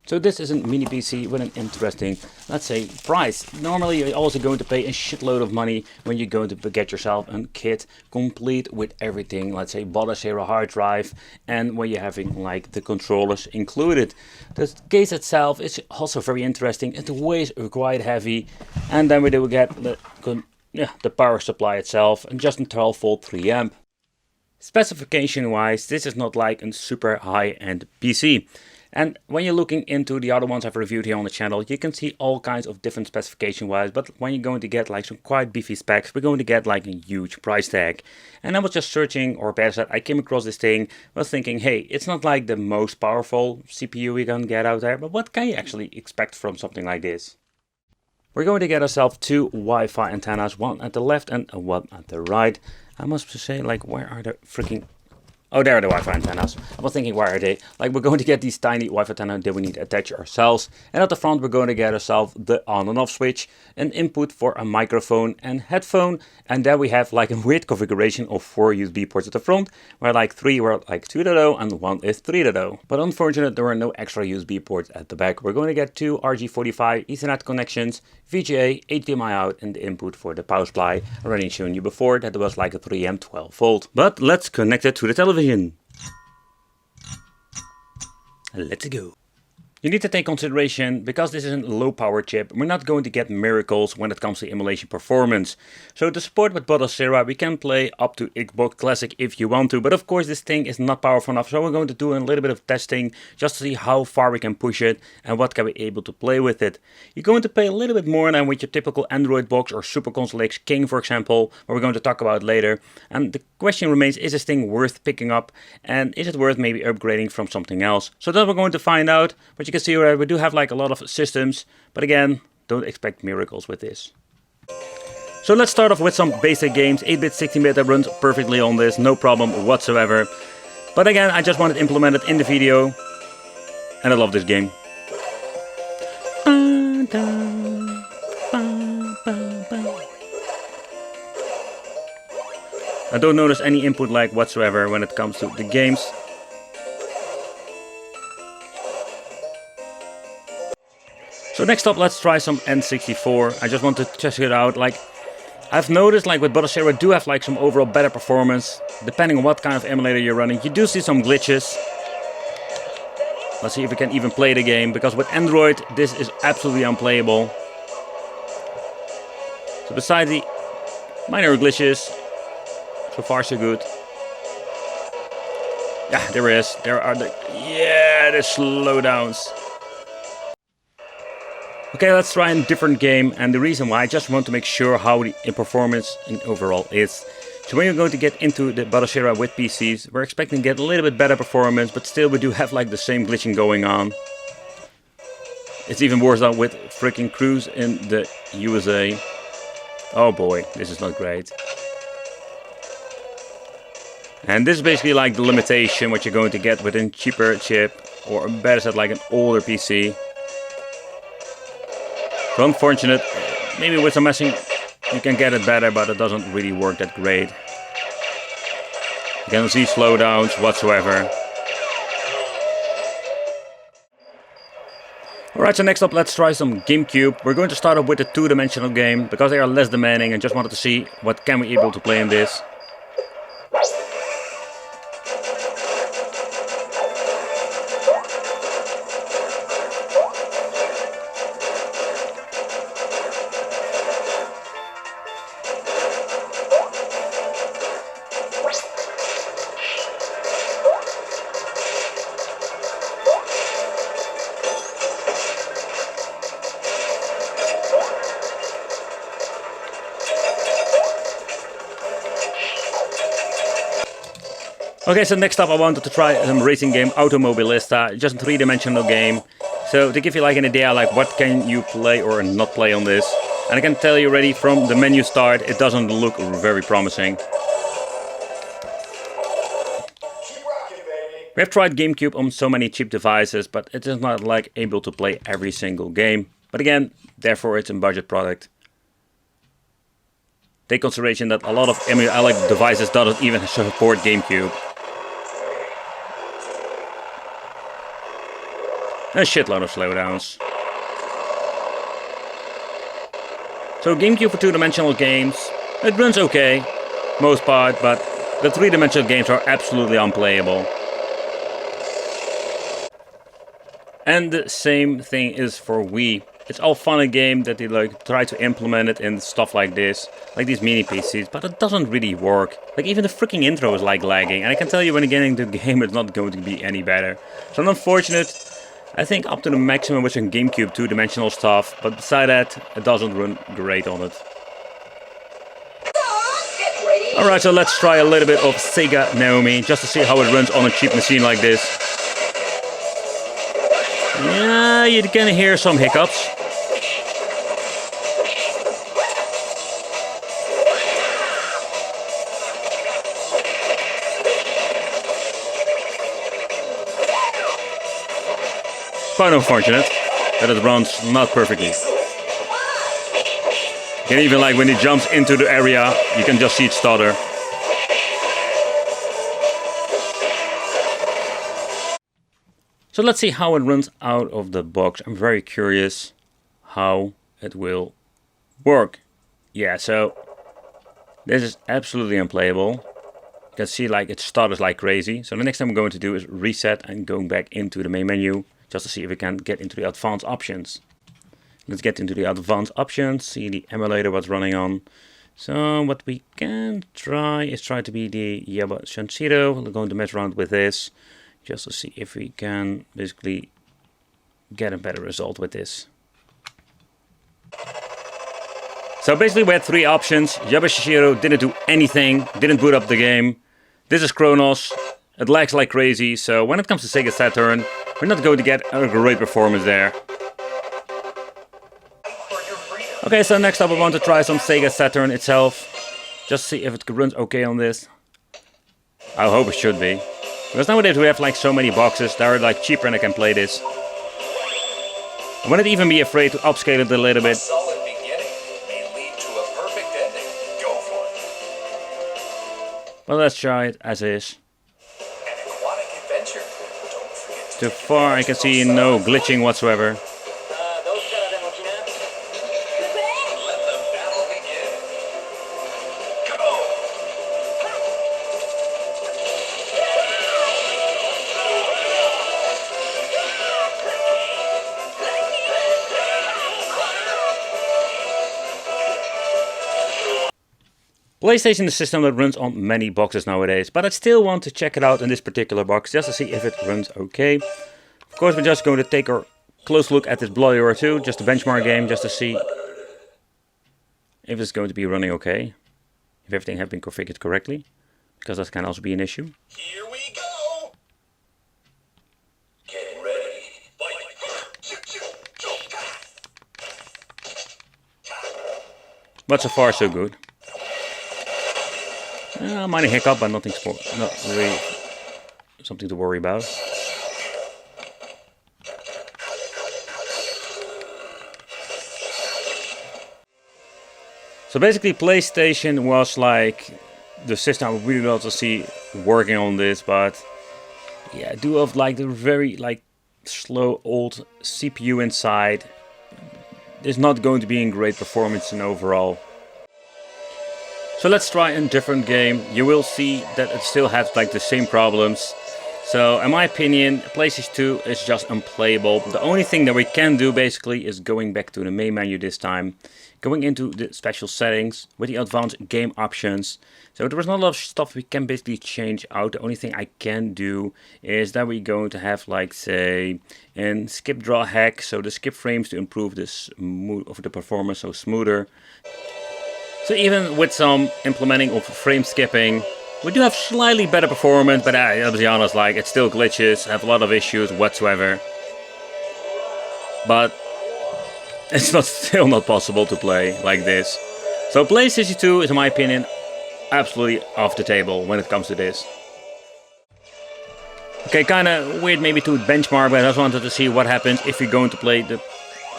So this is a mini PC with an interesting, let's say, price. Normally you're also going to pay a shitload of money when you're going to get yourself a kit complete with everything. Let's say Bodasera hard drive, and when you're having like the controllers included. The case itself is also very interesting. It weighs quite heavy, and then we do get the power supply itself, and just a 12-volt 3 amp. Specification wise, this is not like a super high-end PC. And when you're looking into the other ones I've reviewed here on the channel, you can see all kinds of different specification wise, but when you're going to get like some quite beefy specs, we're going to get like a huge price tag. And I was just searching, or better said, I came across this thing, was thinking, hey, it's not like the most powerful CPU you can get out there, but what can you actually expect from something like this? We're going to get ourselves two Wi-Fi antennas, one at the left and one at the right. I must say, like, where are the freaking... Oh, there are the Wi-Fi antennas. I was thinking, where are they? Like, we're going to get these tiny Wi-Fi antennas that we need to attach ourselves. And at the front, we're going to get ourselves the on and off switch, an input for a microphone and headphone. And then we have like a weird configuration of 4 USB ports at the front, where like 3 were like 2.0 and 1 is 3.0. But unfortunately, there were no extra USB ports at the back. We're going to get 2 RJ45 Ethernet connections, VGA, HDMI out, and the input for the power supply. I already shown you before that it was like a 3 amp 12 volt. But let's connect it to the television. Let's go. You need to take consideration, because this is a low power chip, we're not going to get miracles when it comes to emulation performance. So to support with Bodasera, we can play up to Xbox Classic if you want to, but of course this thing is not powerful enough, so we're going to do a little bit of testing just to see how far we can push it and what can we able to play with it. You're going to pay a little bit more than with your typical Android box or Super Console X King, for example, what we're going to talk about later. And the question remains, is this thing worth picking up, and is it worth maybe upgrading from something else? So that we're going to find out, but you can see where we do have like a lot of systems, but again, don't expect miracles with this. So let's start off with some basic games. 8-bit, 16-bit that runs perfectly on this, no problem whatsoever. But again, I just wanted to implement it in the video, and I love this game. I don't notice any input lag whatsoever when it comes to the games. So next up, let's try some N64. I just want to test it out. Like, I've noticed, like with Bodasera, do have like some overall better performance, depending on what kind of emulator you're running. You do see some glitches. Let's see if we can even play the game, because with Android, this is absolutely unplayable. So besides the minor glitches, so far so good. Yeah, there is. There are the slowdowns. Okay, let's try a different game, and the reason why I just want to make sure how the performance in overall is. So when you're going to get into the Bodasera with PCs, we're expecting to get a little bit better performance, but still we do have like the same glitching going on. It's even worse now with freaking Cruise in the USA. Oh boy, this is not great. And this is basically like the limitation what you're going to get with a cheaper chip, or better said like an older PC. So unfortunate, maybe with some meshing you can get it better, but it doesn't really work that great. You can see slowdowns whatsoever. Alright, so next up let's try some GameCube. We're going to start off with a 2-dimensional game, because they are less demanding, and just wanted to see what can we able to play in this. Okay, so next up I wanted to try some racing game, Automobilista, just a 3-dimensional game. So to give you like an idea like what can you play or not play on this. And I can tell you already from the menu start, it doesn't look very promising. We have tried GameCube on so many cheap devices, but it is not like able to play every single game. But again, therefore it's a budget product. Take consideration that a lot of emulator devices doesn't even support GameCube. A shitload of slowdowns. So GameCube for two-dimensional games, it runs okay, most part, but the three-dimensional games are absolutely unplayable. And the same thing is for Wii. It's all fun and game that they like try to implement it in stuff like this, like these mini PCs, but it doesn't really work. Like even the freaking intro is like lagging, and I can tell you when you get into the game it's not going to be any better. So unfortunate, I think up to the maximum with some GameCube two-dimensional stuff, but beside that, it doesn't run great on it. Alright, so let's try a little bit of Sega Naomi, just to see how it runs on a cheap machine like this. Yeah, you can hear some hiccups. Quite unfortunate that it runs not perfectly. And even like when it jumps into the area, you can just see it stutter. So let's see how it runs out of the box. I'm very curious how it will work. Yeah, so this is absolutely unplayable. You can see like it stutters like crazy. So the next thing I'm going to do is reset and going back into the main menu just to see if we can get into the advanced options. Let's get into the advanced options, see the emulator what's running on. So what we can try is try to be the Yaba Shanshiro. We're going to mess around with this just to see if we can basically get a better result with this. So basically we had three options. Yaba Shanshiro didn't do anything, didn't boot up the game. This is Chronos. It lags like crazy, so when it comes to Sega Saturn, we're not going to get a great performance there. Okay, so next up I want to try some Sega Saturn itself. Just see if it runs okay on this. I hope it should be. Because nowadays we have like so many boxes that are like cheaper and I can play this. I wouldn't even be afraid to upscale it a little bit. But let's try it as is. So far I can see no glitching whatsoever. PlayStation is a system that runs on many boxes nowadays, but I still want to check it out in this particular box just to see if it runs okay. Of course, we're just going to take a close look at this Bloody Roar 2, just a benchmark game, just to see if it's going to be running okay, if everything has been configured correctly, because that can also be an issue. Here we go. Get ready. But so far, so good. Minor hiccup, but nothing not really something to worry about. So basically PlayStation was like the system I would really love to see working on this, but yeah, I do have like the very like slow old CPU inside. It's not going to be in great performance in overall. So let's try a different game. You will see that it still has like the same problems. So in my opinion, PlayStation 2 is just unplayable. The only thing that we can do basically is going back to the main menu this time. Going into the special settings with the advanced game options. So there is not a lot of stuff we can basically change out. The only thing I can do is that we're going to have like say an skip draw hack. So the skip frames to improve this of the performance so smoother. So even with some implementing of frame skipping, we do have slightly better performance, but I'll be honest, like it still glitches, have a lot of issues whatsoever. But it's still not possible to play like this. So PlayStation 2 is in my opinion absolutely off the table when it comes to this. Okay, kinda weird maybe to benchmark, but I just wanted to see what happens if you're going to play the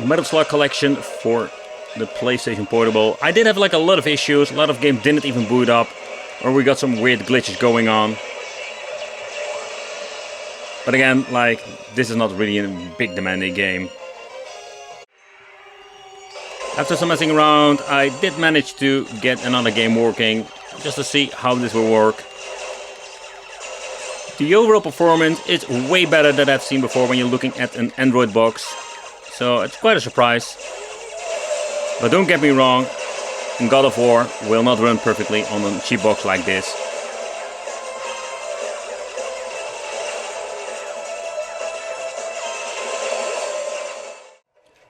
Metal Slug Collection for the PlayStation Portable. I did have like a lot of issues, a lot of games didn't even boot up, or we got some weird glitches going on. But again, like, this is not really a big demanding game. After some messing around, I did manage to get another game working, just to see how this will work. The overall performance is way better than I've seen before when you're looking at an Android box. So it's quite a surprise. But don't get me wrong, God of War will not run perfectly on a cheap box like this.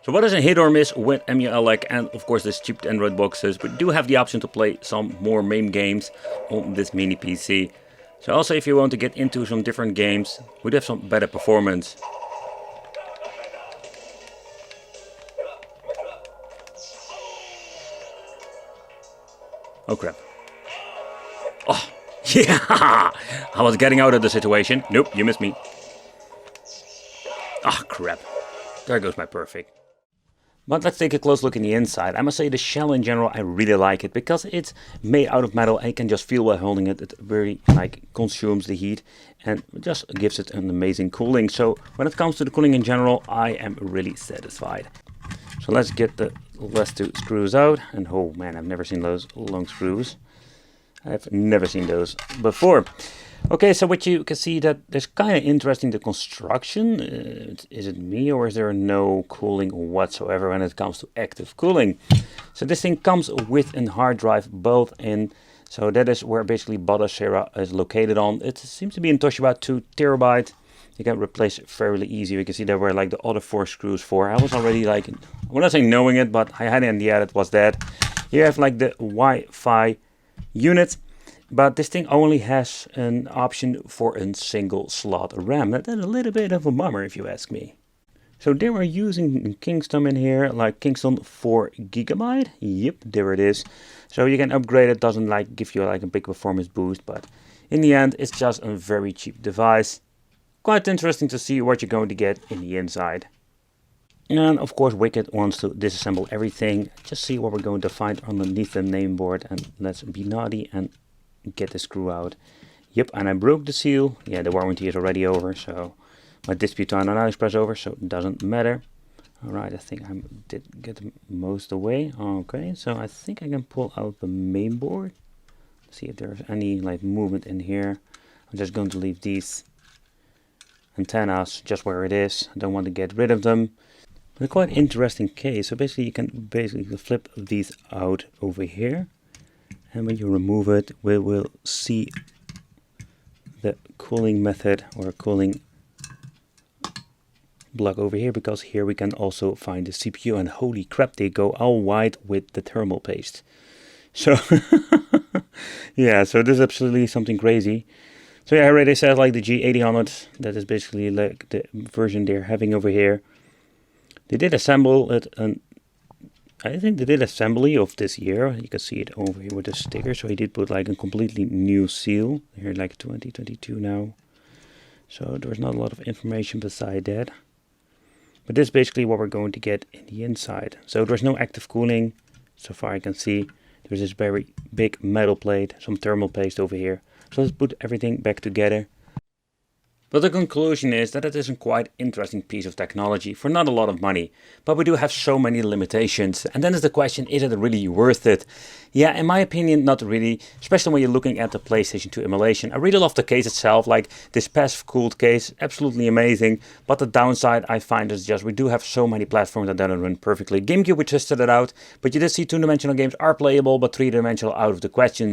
So what is a hit or miss with Emulation and of course these cheap Android boxes? We do have the option to play some more MAME games on this mini PC. So also if you want to get into some different games, we do have some better performance. Oh crap. Oh, yeah! I was getting out of the situation. Nope, you missed me. Ah, crap. There goes my perfect. But let's take a close look in the inside. I must say the shell in general, I really like it because it's made out of metal and you can just feel while holding it. It really consumes the heat and just gives it an amazing cooling. So when it comes to the cooling in general, I am really satisfied. So let's get the last two screws out. And oh man, I've never seen those long screws. I've never seen those before. Okay, so what you can see that there's kind of interesting the construction. Is it me or is there no cooling whatsoever when it comes to active cooling? So this thing comes with a hard drive both in. So that is where basically Sega is located on. It seems to be in Toshiba 2 terabyte. You can replace it fairly easy. You can see there were like the other 4 screws for. I was already like, I'm not saying knowing it, but I had an idea that was that. You have like the Wi-Fi unit. But this thing only has an option for a single slot RAM. That's a little bit of a bummer if you ask me. So they were using Kingston in here, like Kingston 4 GB. Yep, there it is. So you can upgrade it, doesn't like give you like a big performance boost, but in the end it's just a very cheap device. Quite interesting to see what you're going to get in the inside. And of course Wicked wants to disassemble everything. Just see what we're going to find underneath the name board, and let's be naughty and get the screw out. Yep, and I broke the seal. Yeah, the warranty is already over, so my dispute on AliExpress over, so it doesn't matter. Alright, I think I did get most away. Okay, so I think I can pull out the main board. See if there's any like movement in here. I'm just going to leave these antennas just where it is. I don't want to get rid of them. But a quite interesting case. So basically you can basically flip these out over here. And when you remove it, we will see the cooling method or cooling block over here, because here we can also find the CPU, and holy crap, they go all white with the thermal paste. So yeah, so this is absolutely something crazy. So yeah, I already said like the J1800, that is basically like the version they're having over here. They did assemble it, and I think they did assembly of this year. You can see it over here with the sticker. So he did put like a completely new seal. Here like 2022 now. So there's not a lot of information beside that. But this is basically what we're going to get in the inside. So there's no active cooling. So far I can see there's this very big metal plate, some thermal paste over here. So let's put everything back together. But the conclusion is that it is a quite interesting piece of technology for not a lot of money. But we do have so many limitations. And then is the question, is it really worth it? Yeah, in my opinion, not really. Especially when you're looking at the PlayStation 2 emulation. I really love the case itself, like this passive cooled case, absolutely amazing. But the downside I find is just we do have so many platforms that don't run perfectly. GameCube, we tested it out, but you did see two-dimensional games are playable, but three-dimensional out of the question.